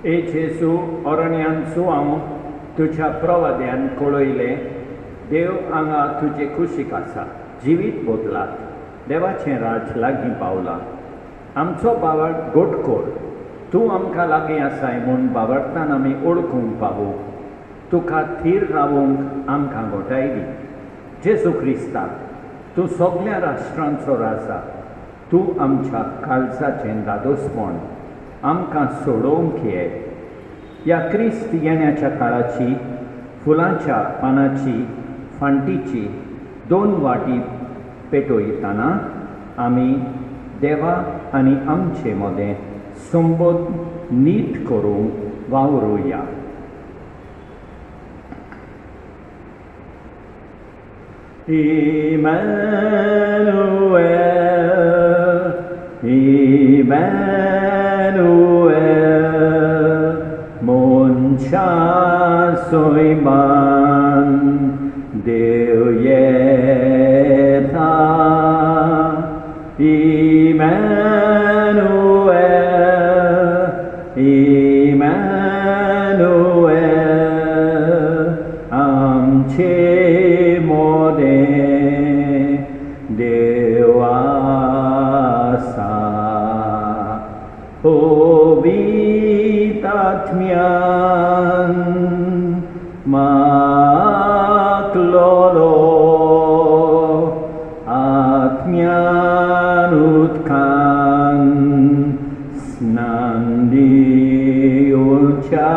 ए जेजू अरण्यांत हांव तुज्या प्रवाद्यान कळयलें, देव हांगा तुजे कुशीक आसा, जिवीत बदलात, देवाचें राज लागीं पावलां. आमचो बावळ घोटकोर, तूं आमकां लागीं आसाय म्हूण बावळटान आमी ओळखूंक पावूं. तुका थीर रावूंक आमकां घोटाय दी. जेजू क्रिस्ता, तूं सगळ्या राष्ट्रांचो राजा. तूं आमच्या काळजाचें दादोसपण आमकां सोडोवंक ये. ह्या क्रिस्त येण्याच्या काळाची, फुलांच्या पानाची, फांटीची दोन वाटी पेटयतना आमी देवा आनी आमचे मोदें संबोध नीट करूंक वावरुया. Emmanuel, moncha soiman Deu yeta. Emmanuel, amche mode Dewasa. Povitatmian maklolo atmian utkan snandi ucha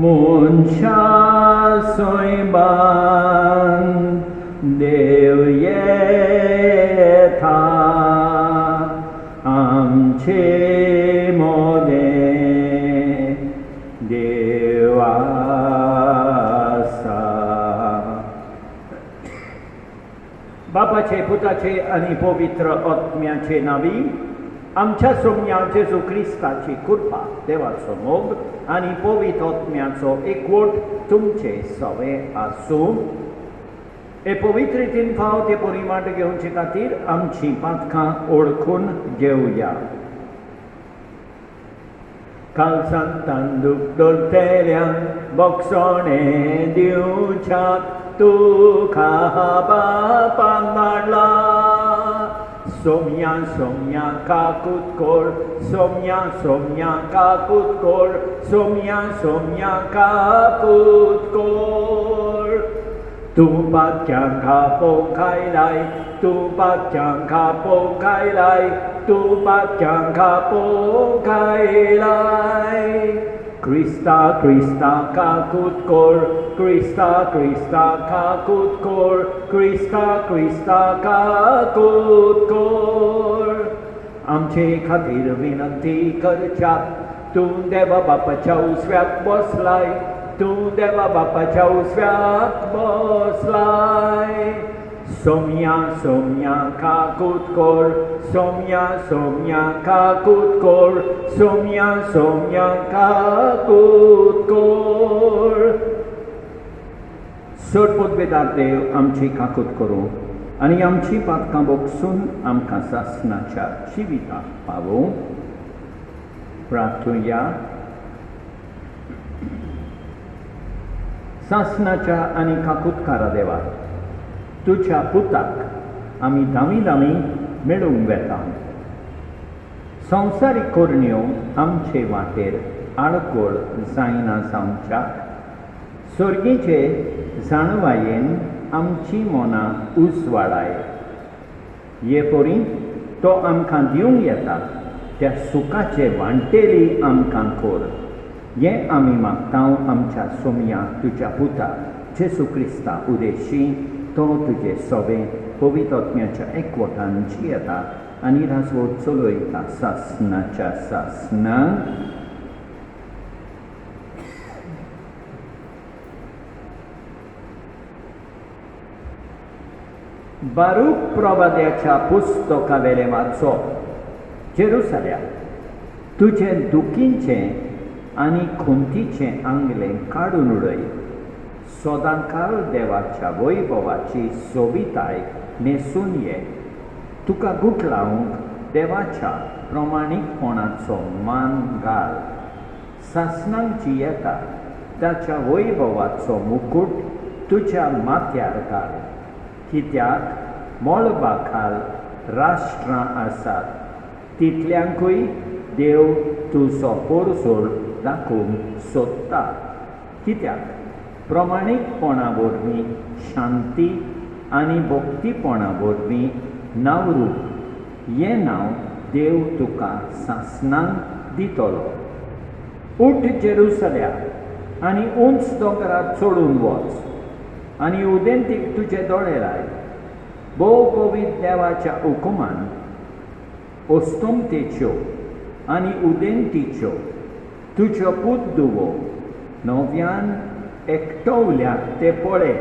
muncha soiban Deu yeta amche mode Dewasa. बापाचे, पुताचे आनी पवित्र आत्म्याचे नावी आमच्या सोमया जेजू क्रिस्ताची कृपा, देवाचो मोग आनी पवित्र आत्म्याचो एकवट तुमचे सवे आसूं. हे पवित्र रितीन फाव ते परिमाट घेवचे खातीर आमची पातकां ओळखून घेवया. कालसांत तांदूळ दळतेल्यान बक्षणे दिवच्यात तुका बापान धाडला. सोमया सोमया काकूत कोर, सोमया सोमया काकूत कोर, सोमया सोमया काकूत कोर. तूं बाक्यां खापोवंक आयलाय, तूं बाक्यां खापोवंक आयलाय, तूं बाक्यां खापोवंक आयलाय. क्रिस्ता क्रिस्ता काकूत कोर, क्रिस्ता क्रिस्ता काकूत कोर, क्रिस्ता क्रिस्ता काकूत कोर. आमचे खातीर विनंती करच्या, तूं देवा बापाच्या उसव्याक बसलाय, तूं देवा बापाच्या उसव्याक बसलाय. सोमया सोमया काकूत कोर, सोमया सोमया काकूत कोर, सोमया सोमया काकूत कोर. सोडपोतबेदार देव आमची काकूत करूं आनी आमची पातकां बोगसून आमकां सासणाच्या जिविताक पावूं. प्रार्थुया. सासणाच्या आनी काकूतकारा देवा, तुज्या पुताक आमी दामी दामी मेळूंक वेता. संवसारीक कोरण्यो आमचे वाटेर आडकोळ जायना जावच्याक सर्गेचे जाणवायेन आमची मोनां उजवाडाय. हे परी तो आमकां दिवंक येता त्या सुखाचे वांटेली आमकां कोर. हें आमी मागतांव आमच्या सोमया तुज्या पुता जेजू क्रिस्ता उद्देशी. तो तुजे सवे पवित्र आत्म्याच्या एकवटान जियेता आनी राजवट चलयता सासणाच्या सासणाक. बारूक प्रवाद्याच्या पुस्तकावेलें वाचप. जेरुसलेम, तुजें दुखींचें आनी खुंतीचें आंगलें काडून उडय. सदांकाळ देवाच्या वैभवाची सोबिताय न्हेसून ये. तुका गुटलावंक देवाच्या प्रामाणिकपणाचो मान घाल. सासणांक जी येता ताच्या वैभवाचो मुकुट तुज्या माथ्यार घाल. कित्याक मोलबाखाल राष्ट्रां आसात, तितल्यांकूय देव तुजो पोरसोर दाखोवंक सोदता. कित्याक प्रामाणिकपणा वरवीं शांती आनी भक्तीपणा वरवीं नावरूप हें नांव देव तुका सासणांक दितलो. उठ जेरुसलेम आनी उंच दोंगरार चडून वच आनी उदेंतीक तुजे दोळे लाय. भोव पवित्र देवाच्या हुकुमान ओस्तोमतेच्यो आनी उदेंतीच्यो तुज्यो पुद्दुवो नव्यान एकटवल्यात ते पळय.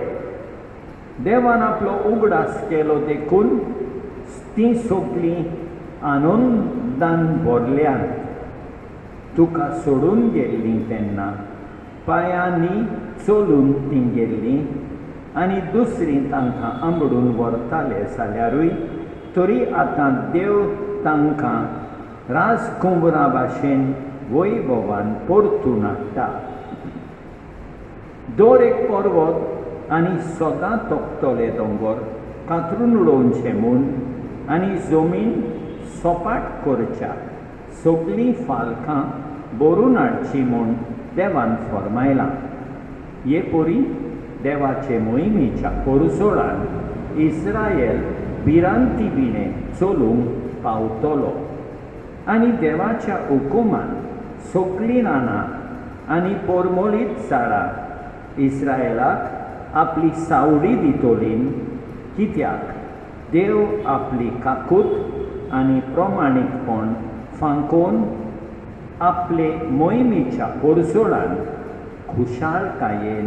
देवान आपलो उगडास केलो देखून तीं सगळीं आनंदान भरल्यांत. तुका सोडून गेल्लीं तेन्ना पांयांनी चलून तीं गेल्लीं आनी दुसरीं तांकां आंबडून व्हरताले जाल्यारूय तरी आतां देव तांकां राजकुंवरा भाशेन वैभवान परतून हाडटा. दर एक पर्वत आनी सदां तोपतले दोंगर कातरून उडोवचे म्हूण आनी जमीन सपाट करच्या सगळीं फालकां भरून हाडची म्हूण देवान फरमायलां. हे परी देवाचे मोहिमेच्या पोरसोळान इस्रायल भिरांती विणें चलूंक पावतलो आनी देवाच्या हुकुमान सगळीं रानां आनी पोरमोळीत झाडां इस्रायलाक आपली सावडी दितलीं. कित्याक देव आपली काकूट आनी प्रामाणिकपण फांकोवन आपले मोहिमेच्या पोरसोळान खुशालकायेन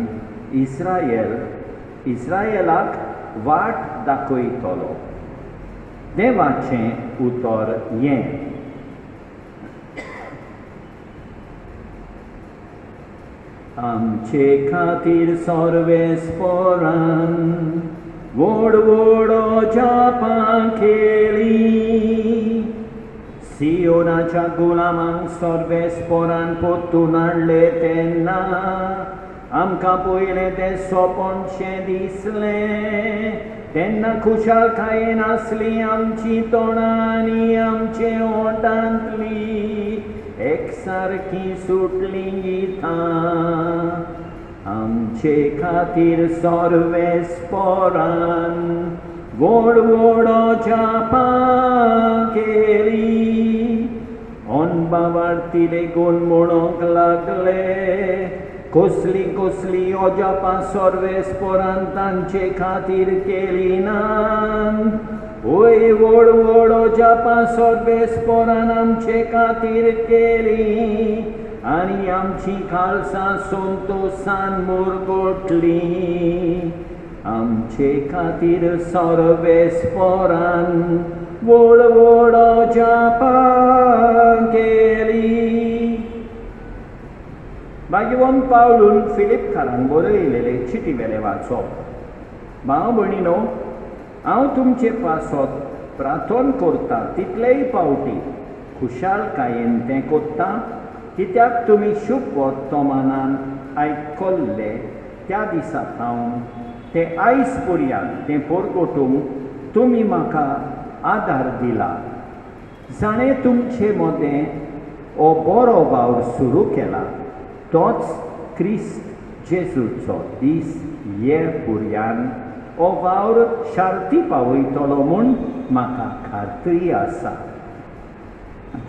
इस्रायलाक वाट दाखयतलो. देवाचें उतर हें. आमचे खातीर सर्वेस्परान व्हड व्हड जापां केली. सियोनाच्या गुलामांक सर्वेस्परान परतून हाडले तेन्ना आमकां पयलें तें सोंपणशें दिसलें. तेन्ना खुशालकायेन आसलीं आमचीं तोंडां आनी आमचे ओंठांतलीं एकसारकीं सुटलीं गितां. आमचे खातीर सर्वेस्परान व्हड व्हड जापां केली. अनबावार्थी लेगून म्हणूंक लागले, कसली कसली अजापां सर्वेस्परान तांचे खातीर केली नात. ओय व्हड व्हड अजापां सर्वेस्परान आमचे खातीर केली आनी आमचीं खालसां संतोशान मुरगोटलीं. आमचे खातीर सर्वेस्परान व्हड व्हड जापां केली. भाग्यवान पावलून फिलिपकारांक बरयलेले चिटी वेले वाचप. भाव भयणीनो, हांव तुमचे पासत प्रार्थना करतां तितलेय फावटी खुशालकायेन तें कोत्ता. कित्याक तुमी शुभ वर्तमानान आयकल्ले त्या दिसा सावन ते आयज पर्यंत तें परगटूंक तुमी म्हाका आदार दिला. जाणें तुमचे मदें हो बरो वावर सुरू केला तोच क्रिस्त जेजूचो दीस ये पर्यंत हो वावर शार्ती पावयतलो म्हूण म्हाका खात्री आसा.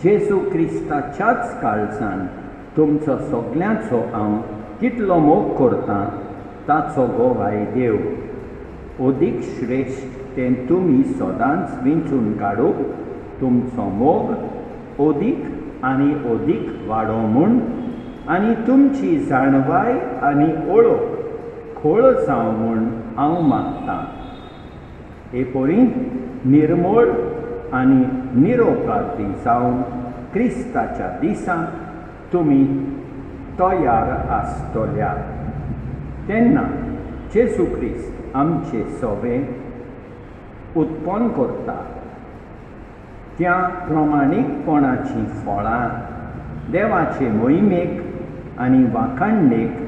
जेजू क्रिस्ताच्याच काळजान तुमचो सगल्यांचो हांव कितलो मोग करतां ताचो गोवाय देव. अदीक श्रेश्ठ तें तुमी सदांच विंचून काडूंक तुमचो मोग अदीक आनी अदीक वाडो म्हूण आनी तुमची जाणवाय आनी ओळख खोळ जावं म्हूण हांव मागतां. हे परी निर्मळ आनी निरोपार्थी जावन क्रिस्ताच्या दिसा तुमी तयार आसतल्या. तेन्ना जेजू क्रिस्त आमचे सोबे उत्पन्न करता. त्या प्रामाणीकपणाची फळां देवाचे मोहिमेक आनी वाखाणणेक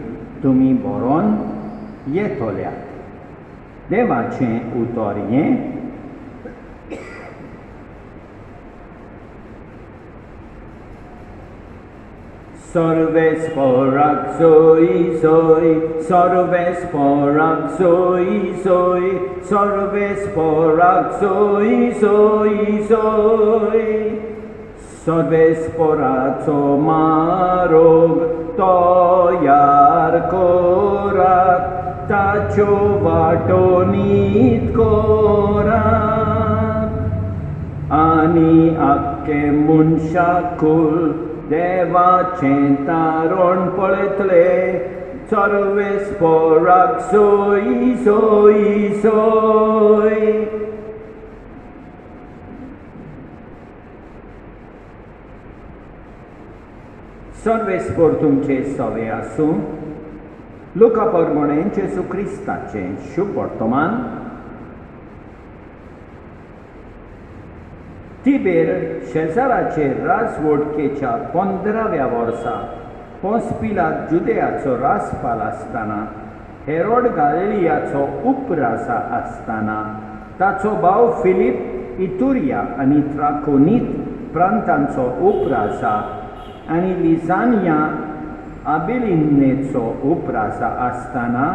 तुमी बरोवन येतोल्या. देवाचें उतर हें सर्वेस्पराक सोय सोय, सर्वेस्पराक सोय सोय, सर्वेस्पराक सोय सोय सोय. सर्वेस्पराचो मारोग तयार कोरात, ताच्यो वाटो नीत कोरात. आनी आख्खे मनशाकुल देवाचें तारण पळयतले. सर्वेस्पराक सोय सोय सोय. सर्वेस्पर तुमचे सवे आसूं. लुका परमणे जेजू क्रिस्ताचें शुभ वर्तमान. तिबेर शेजाराचे राजवडकेच्या 15व्या वर्सा पोंस पिलात जुदेयाचो राजपाल आसतना, हेरोड गालिलियाचो उपराजा आसतना, ताचो भाव फिलीप इतुरिया आनी त्राकोनीत प्रांतांचो उपराजा आनी लिझानिया आबिलिन्नेचो उपराजा आसतना,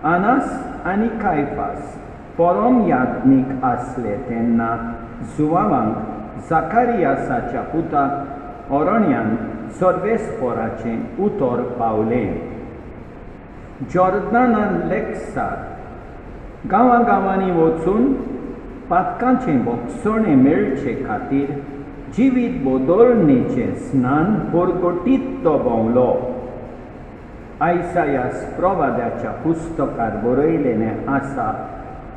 आनास आनी कायफास परम याज्ञीक आसले तेन्ना जुवावांक जाकारियासाच्या पुताक अरण्यान सर्वेस्पराचें उतर पावलें. जॉर्दानान लेगसार गांवांनी वचून पातकांचें बोगसणें मेळचे खातीर जिवीत बदलणेचें स्नान परगटीत तो भोंवलो. आयसायास प्रवाद्याच्या पुस्तकांत बरयलेलें आसा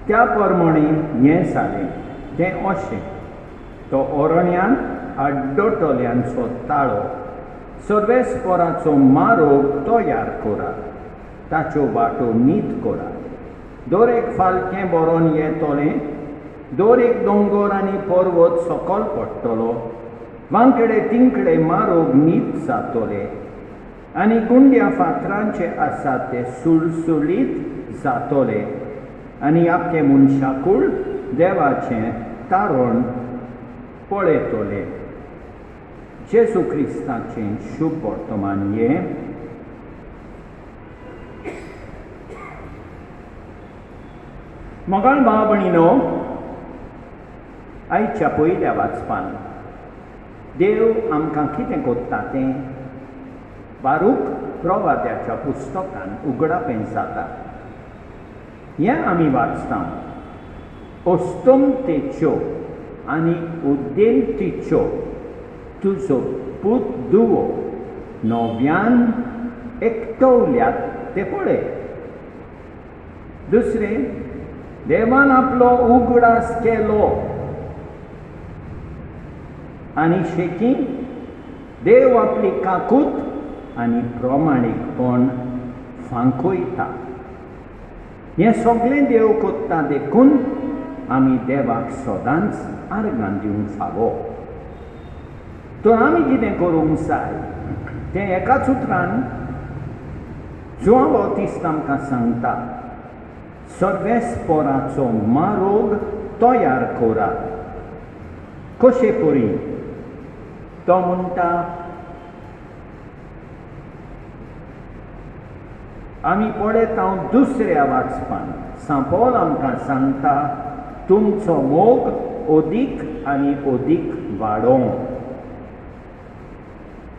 त्या प्रमाणे हें जालें. तें अशें, तो अरण्यान आड्डोटल्यांचो ताळो, सर्वेस्पराचो मारोग तयार करात, ताच्यो वाटो नीत करात. दर एक फालकें बरोवन येतोलें, दर एक दोंगर आनी पर्वत सकयल पडटलो. वांकडे तिंकडे मारोग नीत जातोले आनी गुंड्या फातरांचे आसा ते सुलसुलीत जातोले. आनी आख्खे मनशाकुळ देवाचें तारण पळयतले. जेजू क्रिस्ताचें शुभ वर्तमान हें. मोगाळ भाव भयणीनो, आयच्या पयल्या वाचपान देव आमकां कितें कोत्ता तें बारूक प्रवाद्याच्या पुस्तकान उगडापें जाता. हें आमी वाचता. अस्तंतेच्यो आनी उद्देंतीच्यो तुजो पूत धुवो नव्यान एकटवल्यात ते पळय. दुसरें, देवान आपलो उगडास केलो आनी शेकी देव आपली काकूट आनी प्रमाणीकपण फांकयता. हें सगळें देव कोत्ता देखून आमी देवाक सदांच आर्गां दिवंक फावो. तर आमी कितें करूंक जाय तें एकाच उतरान जुआंव बावतिस्त आमकां सांगता. सर्वेस्पराचो मारोग तयार करात. कशे परी तो म्हणटा, आमी पळयता दुसऱ्या वाचपान सांपोल आमकां सांगता, तुमचो मोग अदीक आनी अदीक वाडो.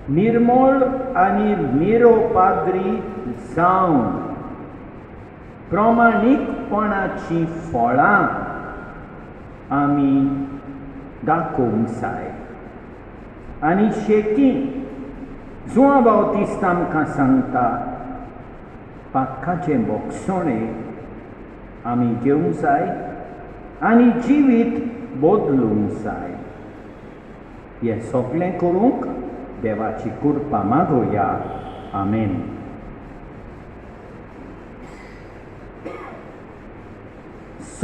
निर्मळ आनी निरोपाद्री जावन प्रामाणीकपणाची फळां आमी दाखोवंक जाय. आनी शेकी जुआंव बावतिस्त आमकां सांगता, पातकाचें बोगसणें आमी घेवंक जाय आनी जिवीत बदलूंक जाय. हें सगळें करूंक देवाची कृपा मागोया. आमेन.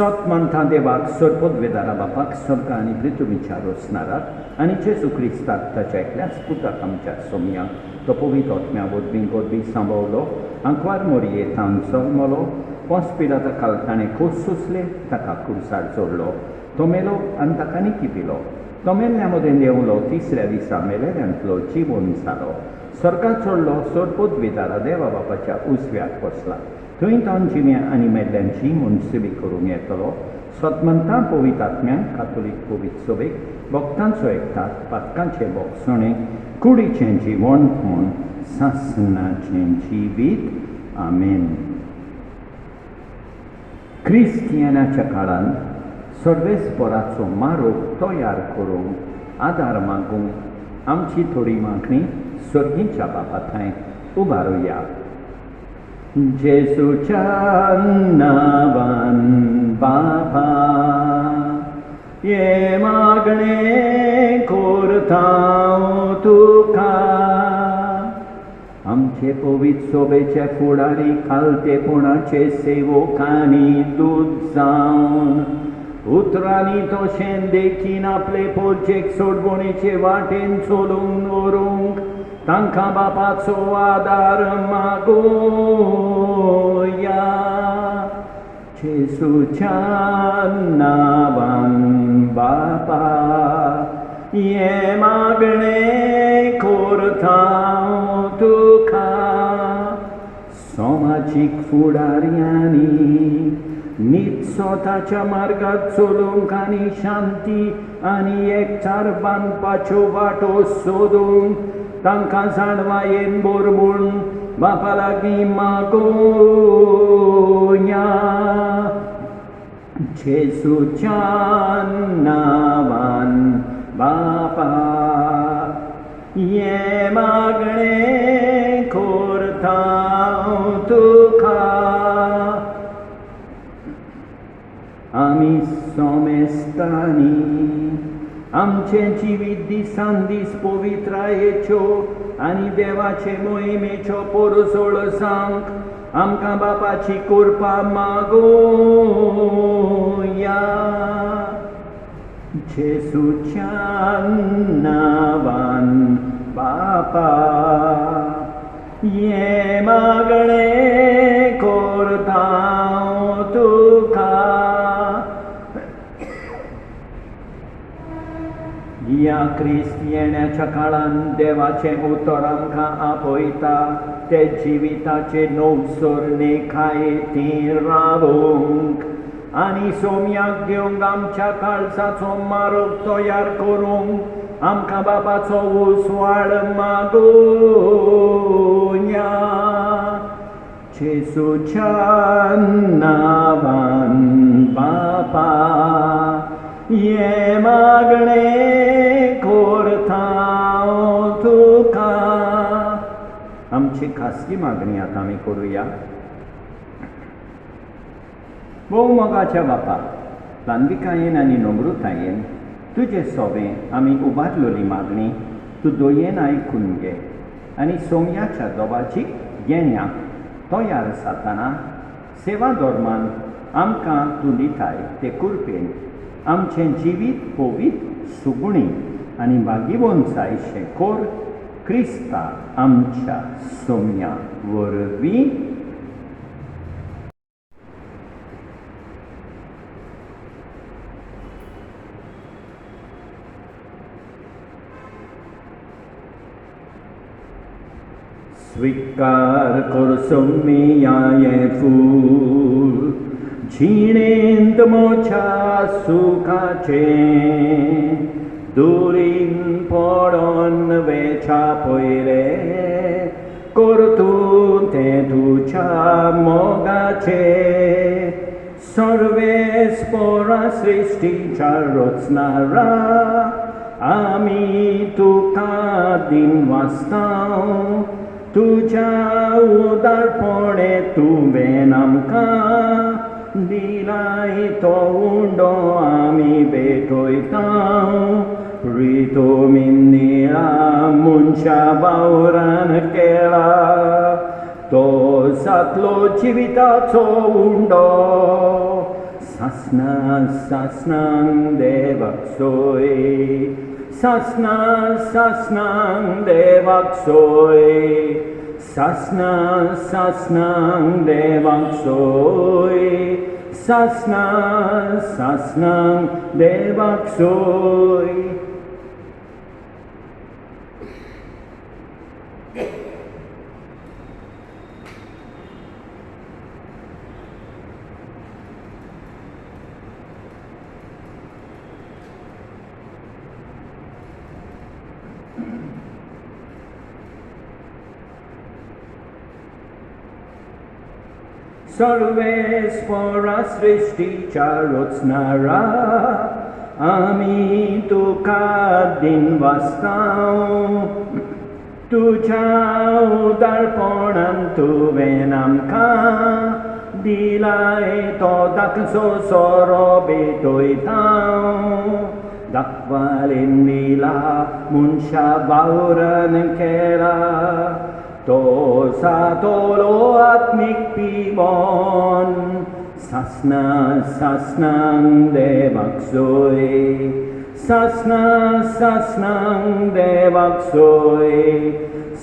सत म्हणटा देवाक सर्पोद्वेदारा बापाक स्वर्ग आनी पृथ्वीच्या रचणाराक आनी जेजू क्रिस्ताक ताच्या एकल्याच पुताक आमच्या सोमयांक तो पवित्र आत्म्या वरवीं गोडवी सांबाळलो आंकवार मोरये तावन जल्मलो पोंस पिलाता काल ताणें खोस सोंसले ताका कुर्सार जोडलो तो मेलो आनी ताका न्ही पिलो तो मेल्ल्या मदें देंवलो तिसऱ्या दिसा मेलेल्यांतलो जिवोन जालो स्वर्गाक चडलो सर्पोद्वेदारा देवा बापाच्या उजव्याक बसला थंय तावन जिव्या आनी मेल्ल्यांची मुनसिबी करूंक येतलो सतमंतां पवित्र आत्म्यान कातोलीक पवित्र सभेक भक्तांचो एकतात पातकांचे बोगसणे कुडीचें जिवण म्हूण सासणाचें जिवीत आमेन. क्रिस्तियानाच्या काळांत सर्वेस्पराचो मारोग तयार करूंक आदार मागूंक आमची थोडी मागणी स्वर्गीच्या बापा थंय उबारुया. जेजूच्या नांवान बापा ये मागणे करता तुका आमचे पवित्र सोबेचे फुडारी खालतेपणाचे सेवकांनी दूत जावन उतरांनी तशें देखीन आपले पोरचेक सोडवणेचे वाटेन चलून व्हरूंक तांकां बापाचो आदार मागोया. जेजूच्या नांवान बापा ये मागणे करता तुका. समाजीक फुडाऱ्यांनी नीत स्वताच्या मार्गात चलूंक आनी शांती आनी एकचार बांदपाच्यो वाटो सोदूंक तांकां जाणवायेन बोरबूण बापा लागीं मागोया. जेजूच्या नांवान बापा ये मागणे करता तुका. आमी सोमेस्तांनी आमचें जिवीत दिसान दीस पवित्रायेच्यो आनी देवाचे मोहिमेच्यो पोरसोळ सांग आमकां बापाची कृपा मागोया. जेजूच्या नांवान बापा ये मागणे करता तुका. या क्रिस्तियानाच्या काळांत देवाचें उतर आमकां आपयता ते जिविताचे नवसर नेखायेतीं रावूंक आनी सोम्याक घेवंक आमच्या काळजाचो मारोग तयार करूंक आमकां बापाचो उसवाड मागोया. जेजूच्या नांवान बापा ये मागणे करता तुका. आमची खासगी मागणी आतां आमी करुया. भोव मोगाच्या बापा ल्हानविकायेन आनी नम्रतायेन तुजे सोबें आमी उबारलेली मागणी तूं दोयेन आयकून घे आनी सोम्याच्या दोबाची येण्याक तयार जाताना सेवा धर्मान आमकां तूं दिताय ते कृपेन आमचें जिवीत पवित्र सुगुणी आनी बागीवंचायशें कोर क्रिस्ता आमच्या सोम्या वरवीं स्वीकार कर सोम्या ये फूल झिणेंत मोच्या सुखाचें दुरीन पडोन वेच्या पयले कर तूं तें तुज्या मोगाचे सर्वेस्परा सृश्टीच्या रचणारा आमी तुका दिन वाचतां तुज्या उदारपणे तुवें आमकां दिलाय तो उंडो आमी भेटयता रितोमीन निळा मनशा वावरान केला तो जातलो जिविताचो undo Sasnang devak soy. Sasnang devak soy. Sasnang devak soy. Sasnang devak soy. Sarvespora srishticha rotsnara ami tuka din vastau tuja udarponam tuvenamka dilai to dakso sorobetoitau dakvalin nila munsha bauran kera to sa tolo atmik pibon sasnang devak soy. Sasnang devak soy.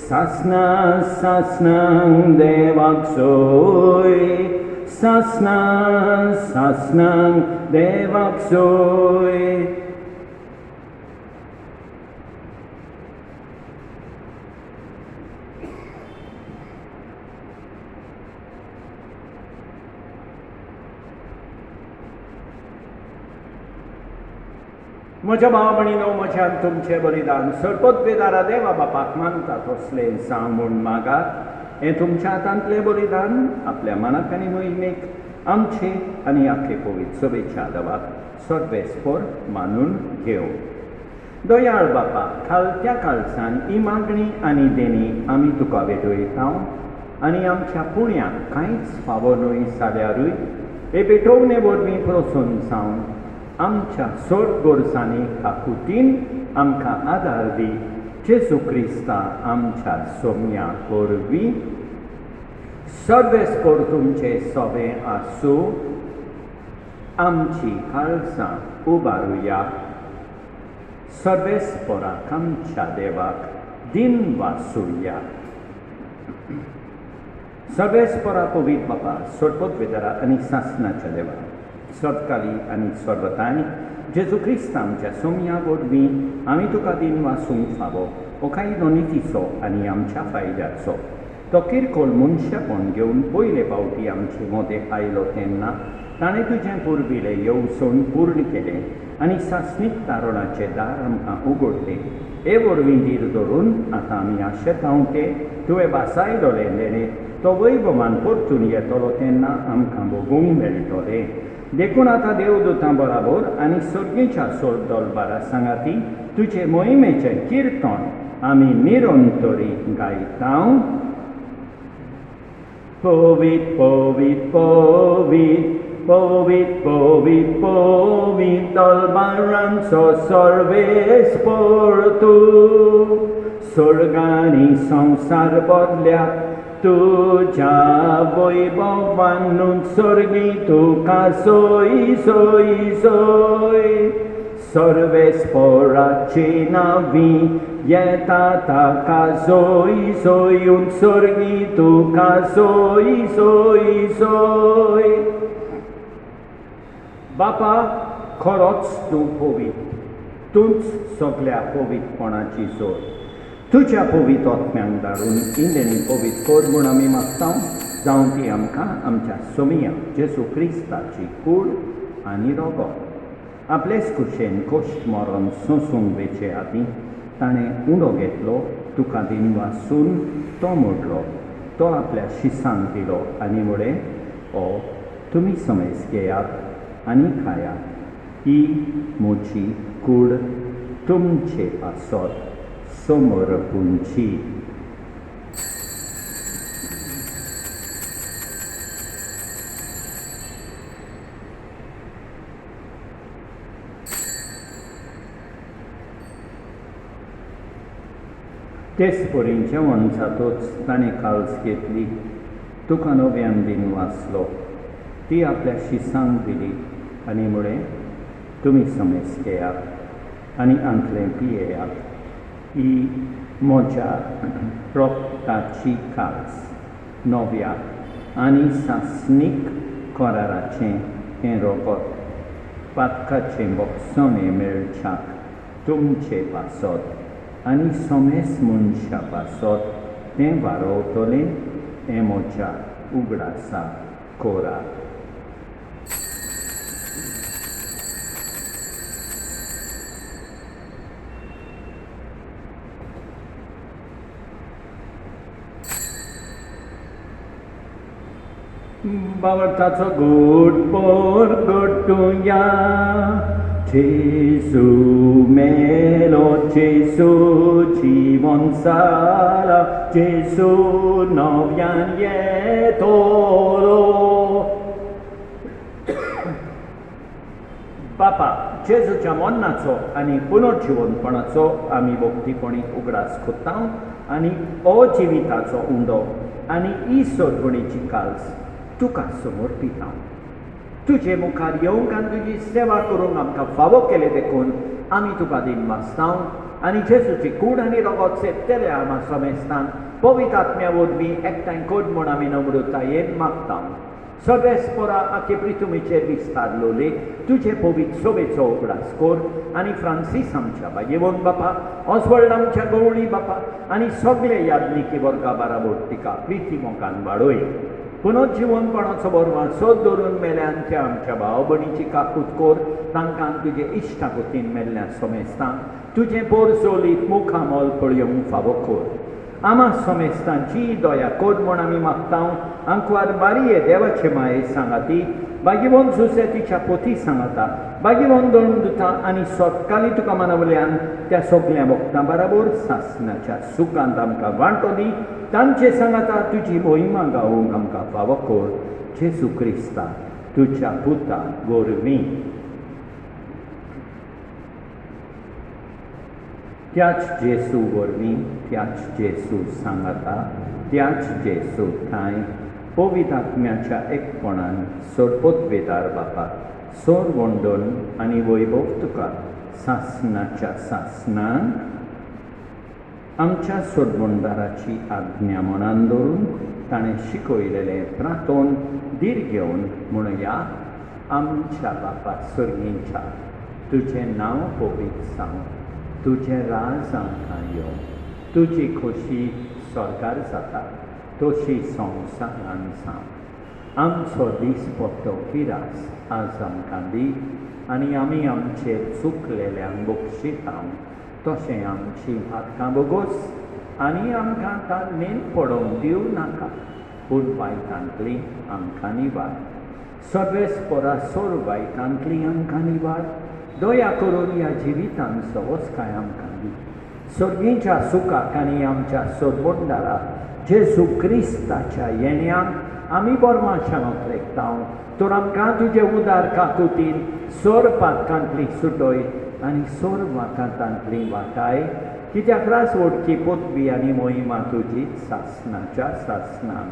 Sasnang devak soy. Sasnang devak soy. म्हज्या भाव भयणीनो म्हज्यान तुमचें बलिदान सरपतवेदारा देवा बापाक मानतात तसलें सांग म्हूण मागात. हें तुमच्या हातांतलें बलिदान आपल्या मनाक आनी मोहिमेक आमचे आनी आख्खे पवित्र सभेच्या देवाक सर्वेस्पर मानून घेवं. दयाळ बापा, खालत्या काळसान ही मागणी आनी देणी आमी तुका भेटयता आनी आमच्या पुण्याक कांयच फावो न्हय जाल्यारूय हे भेटोवणे वरवीं प्रसन्न जावन आमच्या सोड गोरसांनी हाकुतीन आमकां आदार दी. जेजू क्रिस्ता आमच्या सोम्या वरवीं सर्वेस्पर तुमचे सवे आसूं. आमची काळजां उबारुया. सर्वेस्पराक आमच्या देवाक दिन वासुया. सर्वेस्परा पवित्र बापा, सरपतवेदारा आनी सासणाच्या देवा, सतकाली आनी सर्वतांनी जेजू क्रिस्त आमच्या सोम्या वरवीं आमी तुका दिन वासूंक फावो हो कायदो नितीचो आनी आमच्या फायद्याचो. तो किरकोळ मनशापण घेवन पयले फावटी आमचे मदें आयलो तेन्ना ताणें तुजें पुर्विले येवसोन पूर्ण केलें आनी सासणीक तारणाचें दार आमकां उगडलें. हे वरवीं धीर धरून आतां आमी आशेतांव ते तुवें बासायलोले नेणे तो वैभवान परतून येतलो तेन्ना आमकां भोगूंक मेळटलें. देखून आतां देवदूतां बराबर आनी सर्गेच्या सोड दरबारा सांगाती तुजे मोहिमेचें किर्तन आमी निरंतरी गायता. पवित्र पवित्र पवित्र पवित्र पवित्र पवित्र दरबारांचो सर्वेस्पर तूं. स्वर्गानी संसार बदल्या तुझ्या वैभवान स्वर्गी तुका सोय सोय सोय. सर्वेस्पराची नावी येता ताका सोय सोयून स्वर्गी तुका सोय सोय सोय. बापा, खरोच तूं पवित्र. तूंच सगळ्या पवित्रपणाची सोय. तुझ्या पवित्र आत्म्यांक धाडून इंदेणी पवित्र कर म्हूण आमी मागता. जावं ती आमकां आमच्या सोमिया जेजू क्रिस्ताची कूड आनी रोगो आपलेच कुशेन कोश्ट मरण सोंसूंक वेचे आदीं ताणें उंडो घेतलो, तुका दिन वासून तो मोडलो, तो आपल्या शिसांक दिलो आनी म्हळें, ओ तुमी समेज घेयात आनी खायात. ही म्हजी कूड तुमचे आसत समर्पूंची. तेच परीन जेवण जातूच ताणें काल्स घेतली, तुका नव्यान दिन वाचलो, ती आपल्या शिसांक दिली आनी मुळे तुमी समेस घेयात आनी आंतलें पियेयात. ही म्हज्या रोगताची कास नव्या आनी सासणीक कराराचें हें रोगत. पातकाचें बोगसणें मेळच्याक तुमचे पासत आनी समेस मनशा पासत तें वारोवतलें हें म्हज्या उगडासा कोरात. बावटाचो घोट घोटुया. जेजू मेलो, जेजू जीवन जाला, जेजू नव्यान येतलो. बापा, जेजूच्या मरणाचो आनी पुनर्जिवनपणाचो आमी भक्तीपणी उगडास कोत्ता आनी अजिविताचो उंडो आनी ही सोडवणेची काल्स तुका समर्पिता. तुजे मुखार येवंक आनी तुजी सेवा करूंक आमकां फावो केले देखून आमी तुका दिन मागता आनी जेजूची कूड आनी रगत सेतले आमा समेस्तान पवित्र आत्म्या वरवीं एकठांय कर म्हूण आमी नम्रतायेन मागता. सर्वेस्परा आखे प्रितुमेचेर विस्तारलोले तुजे पवित्र सोबेचो उगडास कर आनी फ्रांसीस आमच्या बायेवंत बापा, ऑस्वल्ड आमच्या गवळी बापा आनी सगळे यादनिकी वर्गा बाराबर तिका प्रिती मोगान वाडय. पुनर्जिवनपणाचो बरवां सोद धरून मेल्यांच्या आमच्या भाव भयणीची काकूट कर. तांकां तुजे इश्टागतीन मेल्ल्या समेस्तान तुजें बोर चोलीत मुखामोल पळयोवंक फावो कर. आमा समेस्तांची दया कर म्हूण आमी मागता. आंकवार मारिये देवाचे माये सांगाती, बागीवंत सुसेतीच्या पोती सांगाता, बागीवंत दोन आनी सोदकाली तुका मानवल्यान त्या सगळ्या भक्तां बराबर सासणाच्या सुखांत आमकां वांटो दी. तांचे सांगाता तुजी मोहिमा गावूंक आमकां फावो कर. जेजू क्रिस्ता तुज्या पुता वरवीं. त्याच जेजू वरवीं, त्याच जेजू सांगाता, त्याच जेजू थाय पवित्र आत्म्याच्या एकपणान सोडपोतवेदार बापा सोर वंडोन आनी वैभव तुका सासणाच्या सासणान आमच्या सोडवंडाराची आज्ञा मनान दवरून ताणें शिकयलेलें प्रार्थोन धीर घेवन म्हणया. आमच्या बापा सर्गींच्या तुजें नांव पवित्र जावं, तुजें राज आमकां यो, तुजी खोशी स्वर्गार जाता तशी संवसारान जावं. आमचो दिसपट्टो किरास आज आमकां दी आनी आमी आमचेर चुकलेल्यांक बक्षिता तशें आमची भातकां बोगोस आनी आमकां ताणेन पडोवंक दिवं नाका, पूण वायटांतली आमकां निवार. सर्वेस्परा सोर वायटांतली आमकां निवार. दया करून ह्या जिवितान सवस्काय आमकां दी. सर्गीच्या सुखाक आनी आमच्या सोडवंडारा जेजू क्रिस्ताच्या येण्याक आमी बोरमाशानोत लेखता. तर आमकां तुजे उदार काकुतीन सोर पातकांतली सुटय आनी सोर वाकांतांतली वाटाय. कित्याक रास ओडची पोतबी आनी मोहिमा तुजीच सासणाच्या सासणान.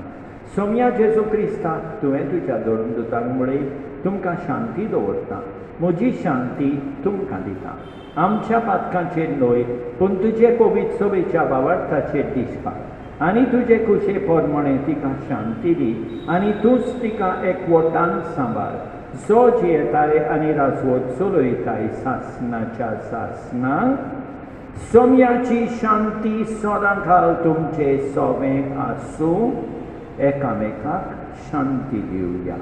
सोम्या जेजू क्रिस्ता तुवें तुज्या दोनदुतांक मुळे तुमकां शांती दवरता. म्हजी शांती तुमकां दिता. आमच्या पातकांचेर न्हय पूण तुजे पवित्र सोबेच्या भावार्थाचेर दिसपा आनी तुजे कुशे पोरमणे तिका शांती दी आनी तूंच तिका एकवटान सांबाळ. जो जियेताय आनी राजवट चलयताय सासणाच्या सासणाक. सोम्याची शांती सदांकाळ तुमचे सोबें आसूं. एकामेकाक शांती दिवया.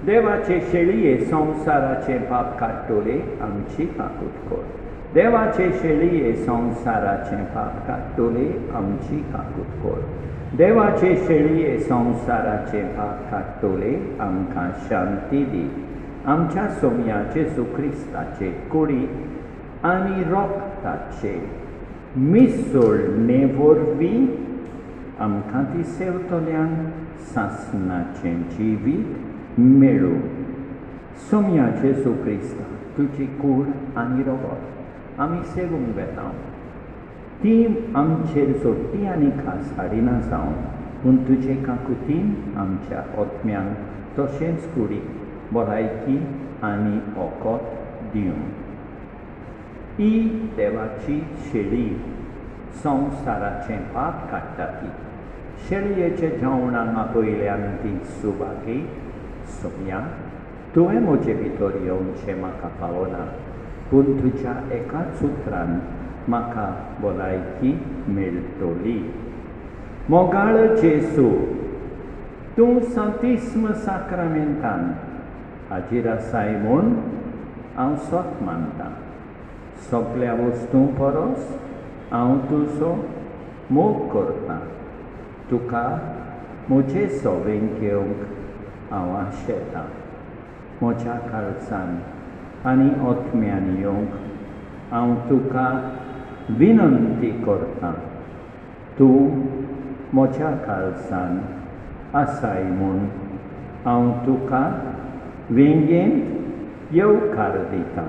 देवाचे शेळये संवसाराचे पाप काडटोले आमची काकूट कर. देवाचे शेळये संवसाराचे पाप काडटोले आमची काकूट कर. देवाचे शेळये संवसाराचे पाप काडटोले आमकां शांती दी. आमच्या सोम्याचे सुक्रिस्ताचे कुडी आनी रोगताचे मिसळणे वरवीं आमकां ती सेवतल्यांक सासणाचें जिवीत मेळो. सोम्याचे सुक्रिस्ता तुजी कूड आनी रोगत आमी सेवूंक वेता. ती आमचेर सोडटी आनी खास हाडिना जावन पूण तुजे काकुतीन आमच्या ओतम्यांक तशेंच कुडीक भलायकी आनी ओकोत दिवं. ही देवाची शेळी संवसाराचें पाप काडटा ती. शेळयेच्या जेवणाक आपयल्यान ती सुबागी सोम्या, तुवें म्हजे भितर येवचें म्हाका पावना, पूण तुज्या एकाच उतरान म्हाका भलायकी मेळटली. मोगाळ जेसू, तूं सांतिस्म साक्रामेंतान हाजीर आसाय म्हूण हांव सोत मानतां. सगळ्या वस्तूं परस हांव तुजो मोग करतां. तुका म्हजे सोवेंक येवंक हांव आशेतां. म्हज्या काळजान आनी ओतम्यान येवंक हांव तुका विनंती करतां. तूं म्हज्या काळजान आसाय म्हूण हांव तुका वेंगेंत येवकार दितां.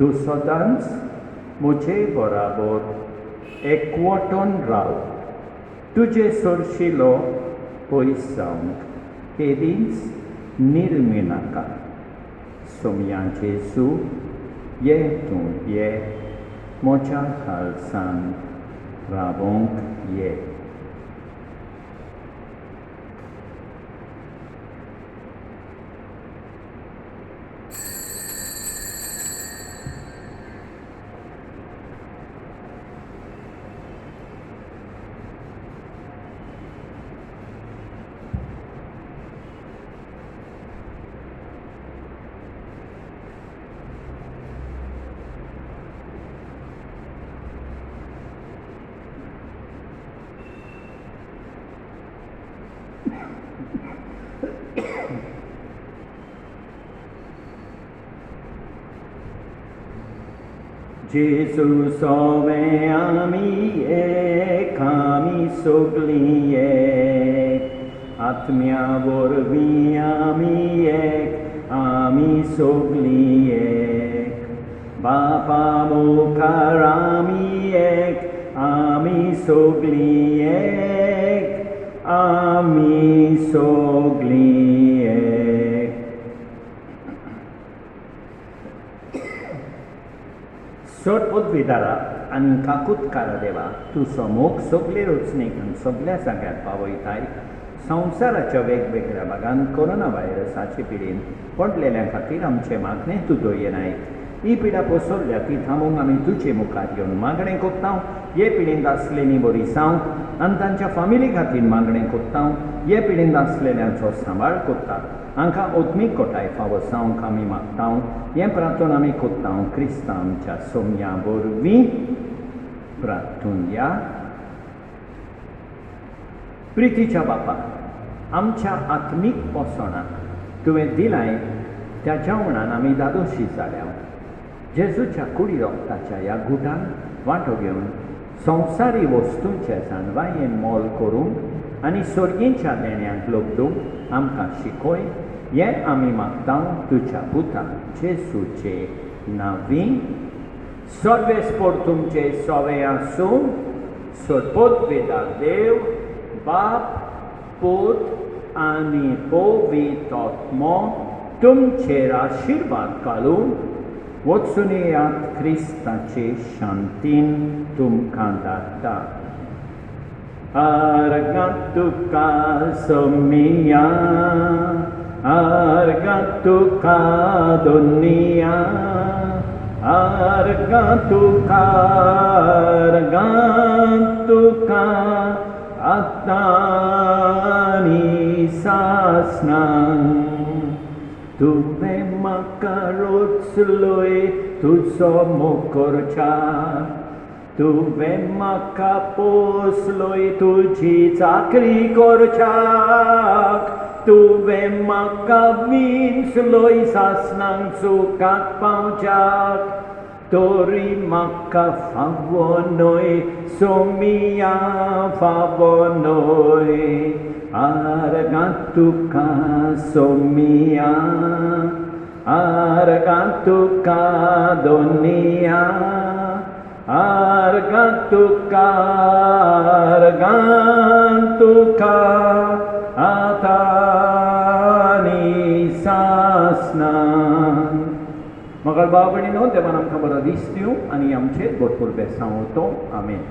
तूं सदांच म्हजे बराबर एकवटून राव. तुजे सोरशिलो पयस जावंक केदींच निर्मी नाका. सोम्या जेसू, ये तूं ये, म्हज्या काळजान रावोंक ये. जेसू सोवे आमी एक, आमी सोगलीं एक. आत्म्या वरवीं आमी एक, आमी सोगलीं एक. बापा मुखार आमी एक, आमी सोगलीं एक, आमी सोगलीं एक. सोड उद्विदारा आनी काकुतकारा देवा, तुजो मोग सगळे रचणेक आनी सगळ्या जाग्यार पावयताय. संवसाराच्या वेगवेगळ्या भागांत कोरोना व्हायरसाचे पिडेन पडलेल्या खातीर आमचे मागणें तूं दोयनाय. ही पिडा पसरल्या ती थांबोवंक आमी तुजे मुखार येवन मागणें कोत्तां. हे पिडेंत आसलेलीं बरी जावंक आनी तांच्या फामिली खातीर मागणें कोत्तां. हे पिडेंत आसलेल्यांचो सांबाळ कोत्ता. हांकां ओत्मीक कोटाय फावो जावंक आमी मागतां. हें प्रार्थना आमी कोत्तां क्रिस्तांव आमच्या सोम्या वरवीं. प्रार्थून या. प्रितीच्या बापा, आमच्या आत्मीक पोसणाक तुवें दिलाय त्या जेवणान आमी दादोशी जाल्या. जेजूच्या कुडी रोगताच्या ह्या गुटान वांटो घेवन संवसारी वस्तूंचे जानवायेन मोल करूंक आनी सर्गेच्या देण्यांक लोबदूंक आमकां शिकय. हें आमी मागतां तुज्या पुता जेजूचे नांवीं. सर्वेस्पोर तुमचे सोवे आसूं. सोदपोदवेदा देव, बाप, पूत आनी पवित्र आत्मो तुमचेर आशिर्वाद घालून वचून येयात. क्रिस्ताचे शांतीन तुमकां धाडटा. आर्गां तुका सोमिया, आर्गां तुका दोनिया, आर्गां तुका, आर्गां तुका आतां आनी सासनां. तुवें म्हाका रोचलोय तुजो मोग. तुवें म्हाका पोसलोय तुजी चाकरी करच्याक. तुवें म्हाका विंचलोय सासनांक सुखाक पावच्याक. तोरी म्हाका फावो न्हय सोमिया, फावो न्हय. आर्गां तुका सोमिया, आर्गां तुका Doniya, argantuka atani sasnan. Mga kalbawa Panginoon, di ba nang kamaralisyo, ani amche, bot por besang uto. Amen.